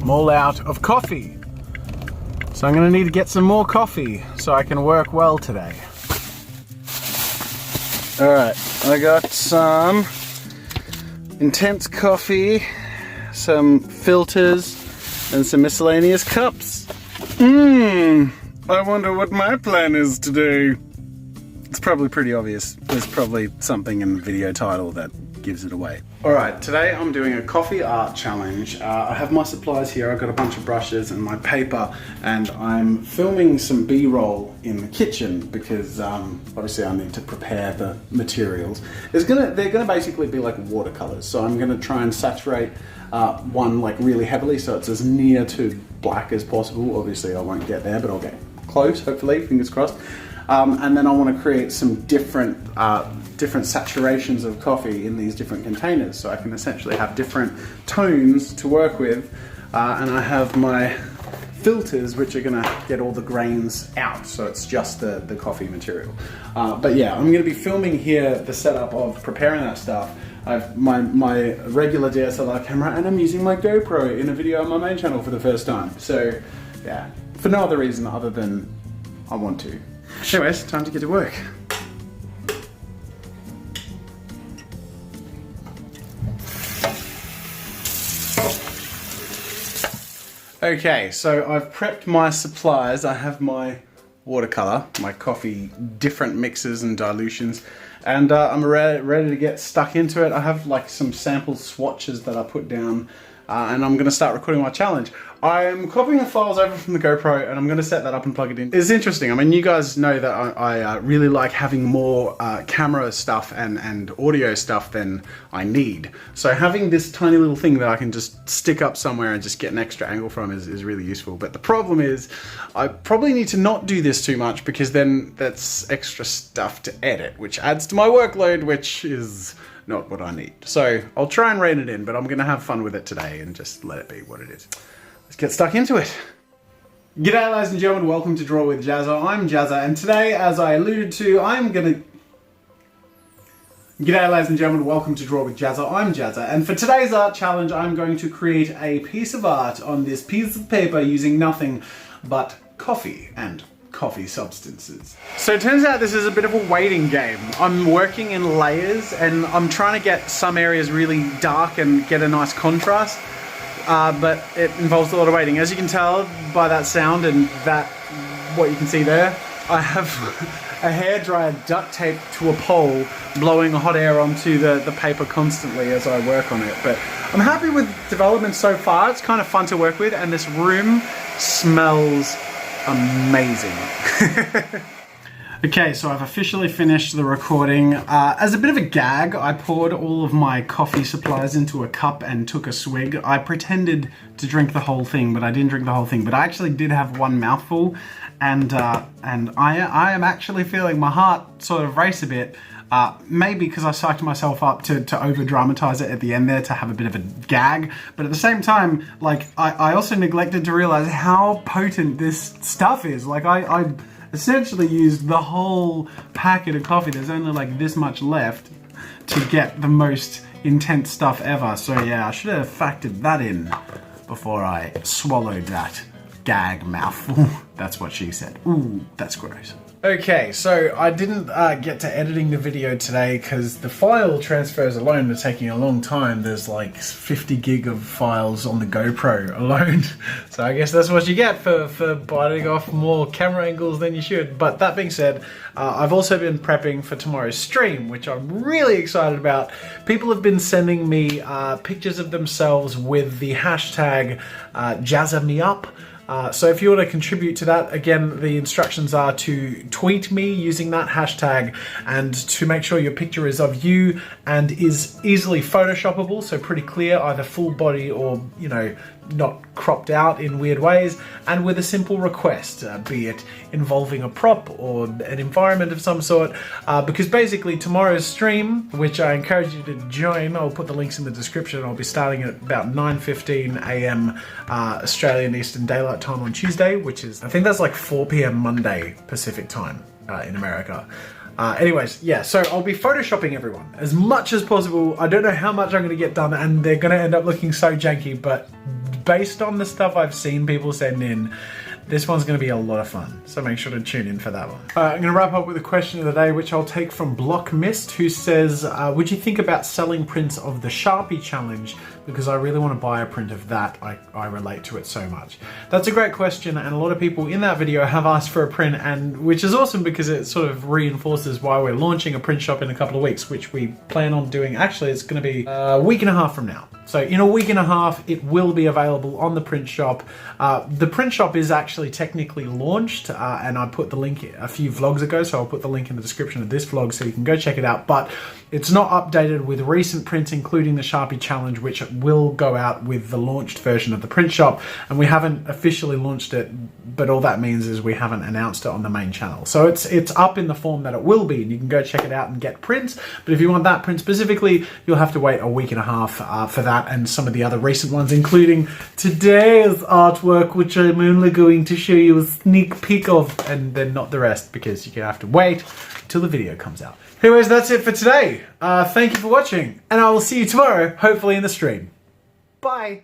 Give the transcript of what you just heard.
I'm all out of coffee. So I'm gonna need to get some more coffee so I can work well today. All right, I got some intense coffee, some filters, and some miscellaneous cups. I wonder what my plan is today. It's probably pretty obvious. There's probably something in the video title that gives it away. Alright, today I'm doing a coffee art challenge. I have my supplies here. I've got a bunch of brushes and my paper, and I'm filming some B-roll in the kitchen because obviously I need to prepare the materials. They're gonna basically be like watercolors, so I'm gonna try and saturate one like really heavily so it's as near to black as possible. Obviously I won't get there, but I'll get close, hopefully, fingers crossed. And then I want to create some different saturations of coffee in these different containers, so I can essentially have different tones to work with. And I have my filters, which are going to get all the grains out, so it's just the coffee material. But yeah, I'm going to be filming here the setup of preparing that stuff. I have my regular DSLR camera, and I'm using my GoPro in a video on my main channel for the first time. So yeah, for no other reason other than I want to. Anyways, time to get to work. Okay, so I've prepped my supplies. I have my watercolor, my coffee, different mixes and dilutions, and I'm ready to get stuck into it. I have like some sample swatches that I put down, and I'm going to start recording my challenge. I'm copying the files over from the GoPro, and I'm going to set that up and plug it in. It's interesting. I mean, you guys know that I really like having more camera stuff and audio stuff than I need. So having this tiny little thing that I can just stick up somewhere and just get an extra angle from is really useful. But the problem is I probably need to not do this too much, because then that's extra stuff to edit, which adds to my workload, which is not what I need. So I'll try and rein it in, but I'm going to have fun with it today and just let it be what it is. Let's get stuck into it. G'day ladies and gentlemen, welcome to Draw with Jazza. I'm Jazza, and today, as I alluded to, G'day ladies and gentlemen, welcome to Draw with Jazza. I'm Jazza, and for today's art challenge, I'm going to create a piece of art on this piece of paper using nothing but coffee and coffee substances. So it turns out this is a bit of a waiting game. I'm working in layers, and I'm trying to get some areas really dark and get a nice contrast. But it involves a lot of waiting. As you can tell by that sound and what you can see there, I have a hairdryer duct taped to a pole, blowing hot air onto the paper constantly as I work on it. But I'm happy with development so far. It's kind of fun to work with, and this room smells amazing. Okay, so I've officially finished the recording. As a bit of a gag, I poured all of my coffee supplies into a cup and took a swig. I pretended to drink the whole thing, but I didn't drink the whole thing. But I actually did have one mouthful, and I am actually feeling my heart sort of race a bit. Maybe because I psyched myself up to over-dramatize it at the end there, to have a bit of a gag. But at the same time, like, I also neglected to realize how potent this stuff is. Like, I essentially used the whole packet of coffee. There's only like this much left to get the most intense stuff ever. So yeah, I should have factored that in before I swallowed that gag mouthful. That's what she said. Ooh, that's gross. Okay, so I didn't get to editing the video today because the file transfers alone are taking a long time. There's like 50 gig of files on the GoPro alone. So I guess that's what you get for biting off more camera angles than you should. But that being said, I've also been prepping for tomorrow's stream, which I'm really excited about. People have been sending me pictures of themselves with the hashtag JazzaMeUp. So if you want to contribute to that, again, the instructions are to tweet me using that hashtag, and to make sure your picture is of you and is easily photoshoppable, so pretty clear, either full body or, you know, not cropped out in weird ways, and with a simple request, be it involving a prop or an environment of some sort, because basically tomorrow's stream, which I encourage you to join, I'll put the links in the description. I'll be starting at about 9:15 AM Australian Eastern Daylight Time on Tuesday, which is, I think that's like 4 PM Monday Pacific Time in America. Anyways, yeah, so I'll be photoshopping everyone as much as possible. I don't know how much I'm going to get done, and they're going to end up looking so janky, but based on the stuff I've seen people send in, this one's going to be a lot of fun, so make sure to tune in for that one. I'm going to wrap up with a question of the day, which I'll take from Block Mist, who says, would you think about selling prints of the Sharpie challenge? Because I really want to buy a print of that. I relate to it so much. That's a great question, and a lot of people in that video have asked for a print, and which is awesome because it sort of reinforces why we're launching a print shop in a couple of weeks, which we plan on doing. Actually, it's going to be a week and a half from now. So in a week and a half, it will be available on the print shop. The print shop is actually technically launched, and I put the link a few vlogs ago, so I'll put the link in the description of this vlog so you can go check it out. But it's not updated with recent prints, including the Sharpie challenge, which will go out with the launched version of the print shop. And we haven't officially launched it, but all that means is we haven't announced it on the main channel. So it's up in the form that it will be, and you can go check it out and get prints. But if you want that print specifically, you'll have to wait a week and a half for that, and some of the other recent ones, including today's artwork, which I'm only going to show you a sneak peek of, and then not the rest, because you're gonna have to wait till the video comes out. Anyways, that's it for today. Thank you for watching, and I will see you tomorrow, hopefully in the stream. Bye.